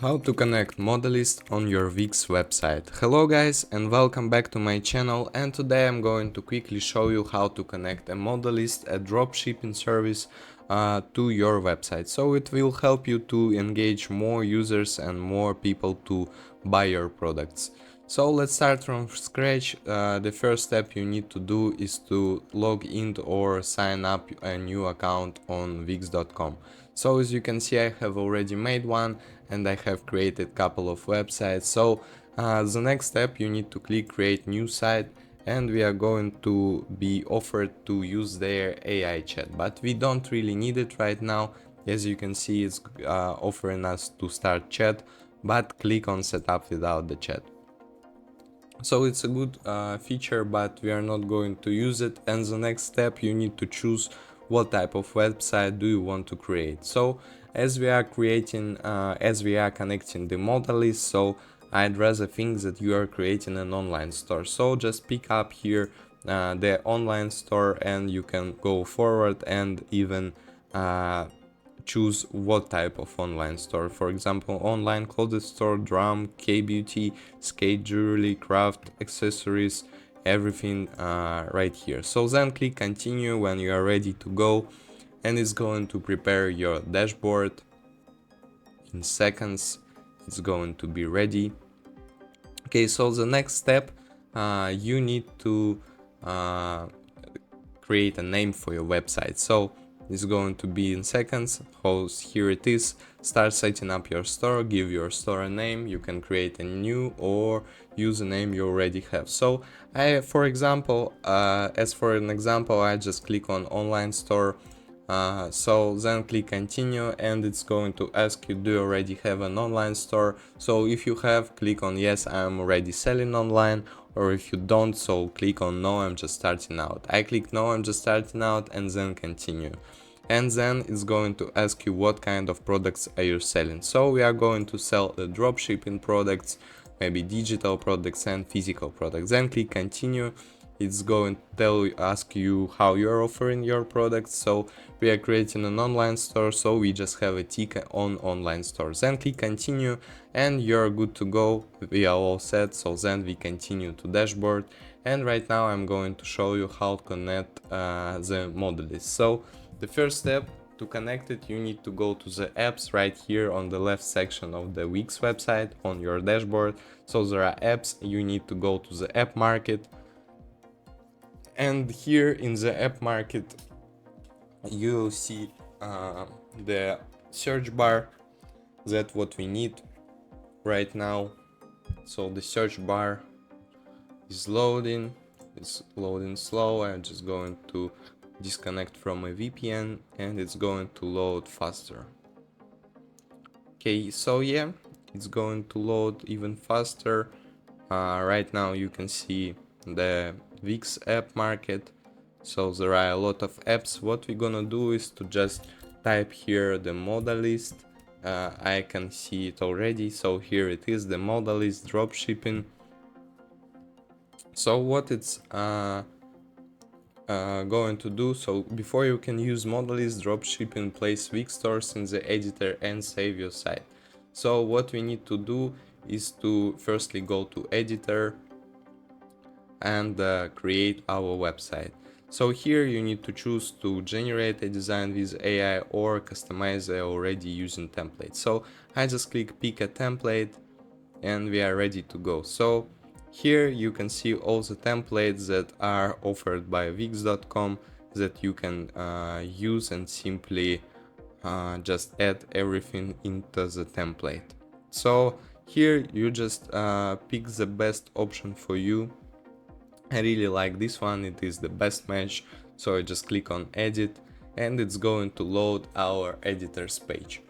How to connect Modalyst on your Wix website. Hello guys and welcome back to my channel, and today I'm going to quickly show you how to connect a Modalyst, a dropshipping service to your website. So it will help you to engage more users and more people to buy your products. So let's start from scratch. The first step you need to do is to log in or sign up a new account on Wix.com. So as you can see, I have already made one and I have created a couple of websites. So the next step, you need to click create new site, and we are going to be offered to use their AI chat, but we don't really need it right now. As you can see, it's offering us to start chat, but click on setup without the chat. So it's a good feature, but we are not going to use it. And the next step, you need to choose what type of website do you want to create. So as we are connecting the Modalyst, so I'd rather think that you are creating an online store. So just pick up here the online store, and you can go forward and even choose what type of online store. For example, online clothes store, drum, K-beauty, skate, jewelry, craft, accessories, everything right here. So then click continue when you are ready to go, and it's going to prepare your dashboard. In seconds it's going to be ready. Okay, so the next step, you need to create a name for your website. So it's going to be in seconds. Here it is. Start setting up your store, give your store a name. You can create a new or use a name you already have. So for example, I just click on online store. So then click continue, and it's going to ask you, do you already have an online store? So if you have, click on yes, I'm already selling online, or if you don't, so click on no, I'm just starting out. I click no, I'm just starting out, and then continue. And then it's going to ask you what kind of products are you selling. So we are going to sell the dropshipping products, maybe digital products and physical products. Then click continue. It's going to ask you how you're offering your products. So we are creating an online store, so we just have a tick on online store. Then click continue, and you're good to go. We are all set. So then we continue to dashboard, and right now I'm going to show you how to connect the Modalyst. So the first step, to connect it, you need to go to the apps right here on the left section of the Wix website on your dashboard. So there are apps, you need to go to the app market, and here in the app market you'll see the search bar. That's what we need right now. So the search bar is loading, it's loading slow. I'm just going to disconnect from a VPN, and it's going to load faster. Okay, so yeah, it's going to load even faster. Right now you can see the Wix app market. So there are a lot of apps. What we're gonna do is to just type here the Modalyst. I can see it already. So here it is, the Modalyst dropshipping. So what it's going to do, so before you can use Modalyst dropshipping, place Wix stores in the editor and save your site. So what we need to do is to firstly go to editor and create our website. So here you need to choose to generate a design with AI or customize a already using template. So I just click pick a template, and we are ready to go. So here you can see all the templates that are offered by Wix.com that you can use, and simply just add everything into the template. So here you just pick the best option for you. I really like this one, it is the best match. So I just click on edit, and it's going to load our editor's page.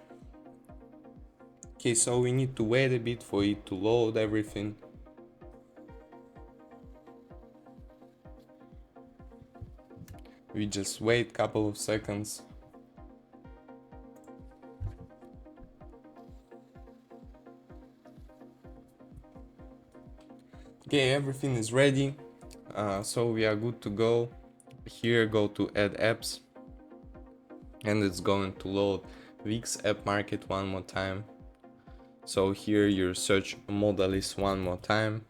Okay, so we need to wait a bit for it to load everything. We just wait a couple of seconds. Okay, everything is ready. So we are good to go. Here go to add apps, and it's going to load Wix app market one more time. So here you search Modalyst one more time,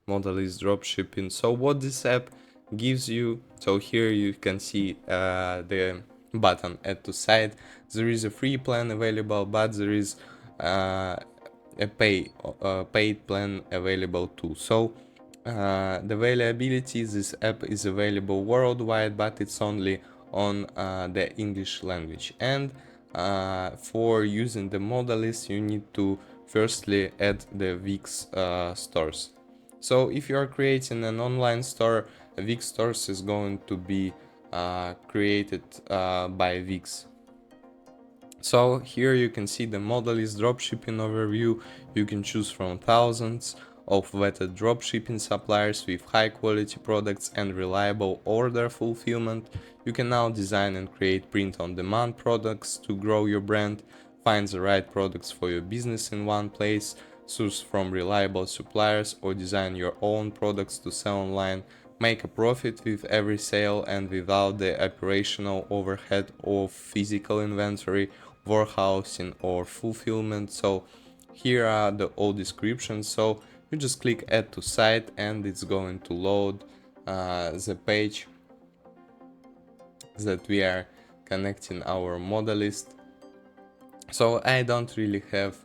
Modalyst dropshipping. So what this app gives you, so here you can see the button add to site. There is a free plan available, but there is a paid plan available too. So the availability, this app is available worldwide, but it's only on the English language. And for using the Modalyst, you need to firstly add the Wix stores. So if you are creating an online store, Wix stores is going to be created by Wix. So here you can see the Modalyst dropshipping overview. You can choose from thousands of vetted dropshipping suppliers with high quality products and reliable order fulfillment. You can now design and create print-on-demand products to grow your brand, find the right products for your business in one place, source from reliable suppliers, or design your own products to sell online. Make a profit with every sale and without the operational overhead of physical inventory, warehousing, or fulfillment. So here are the all descriptions. So you just click add to site and it's going to load the page that we are connecting our Modalyst. So I don't really have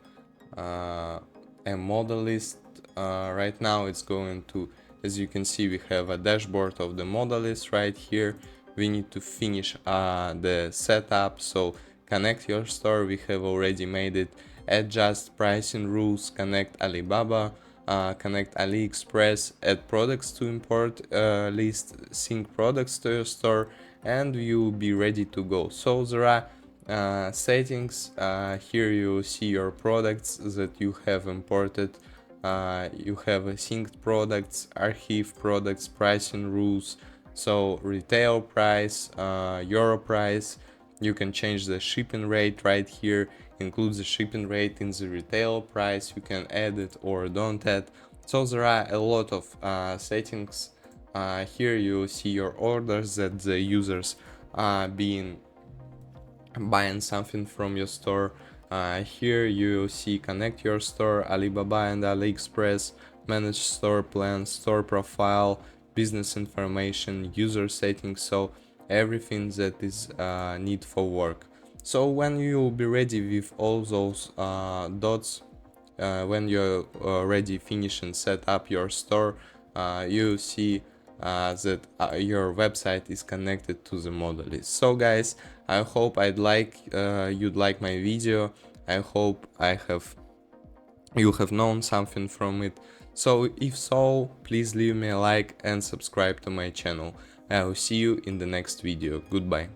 a Modalyst right now. It's going to, as you can see, we have a dashboard of the Modalyst right here. We need to finish the setup. So connect your store, we have already made it. Adjust pricing rules, connect Alibaba, connect AliExpress, add products to import list, sync products to your store, and you will be ready to go. So there are settings. Here you see your products that you have imported. You have synced products, archive products, pricing rules, so retail price, euro price. You can change the shipping rate right here, include the shipping rate in the retail price. You can add it or don't add. So there are a lot of settings. Here you see your orders that the users being buying something from your store. Here you see connect your store, Alibaba and AliExpress, manage store plan, store profile, business information, user settings, so everything that is need for work. So when you will be ready with all those dots, when you're already finished and set up your store, you see that your website is connected to the Modalyst. So guys, I hope you'd like my video. I hope you have known something from it. So if so, please leave me a like and subscribe to my channel. I will see you in the next video. Goodbye.